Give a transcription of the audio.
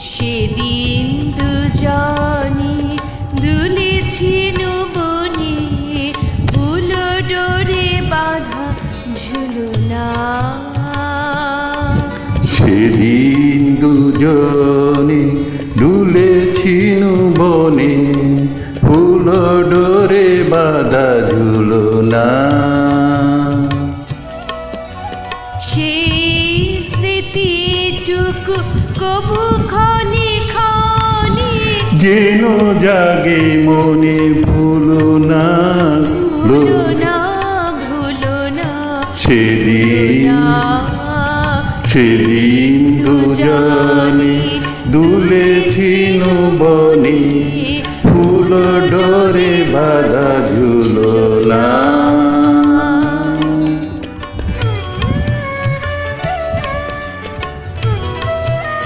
সেদিন দুজনে দুলেছিল বনে, ফুল ডোরে বাঁধা ঝুলনা। সেদিন দুজনে দুলেছিল বনে, ফুল ডোরে বাঁধা ঝুলনা। সেই স্মৃতিটুকু কবু ক্ষণে ক্ষণে যেন জাগে মনে, ভুলো না ভুলো না, ভুলো না, সেদিন দুজনে দুলে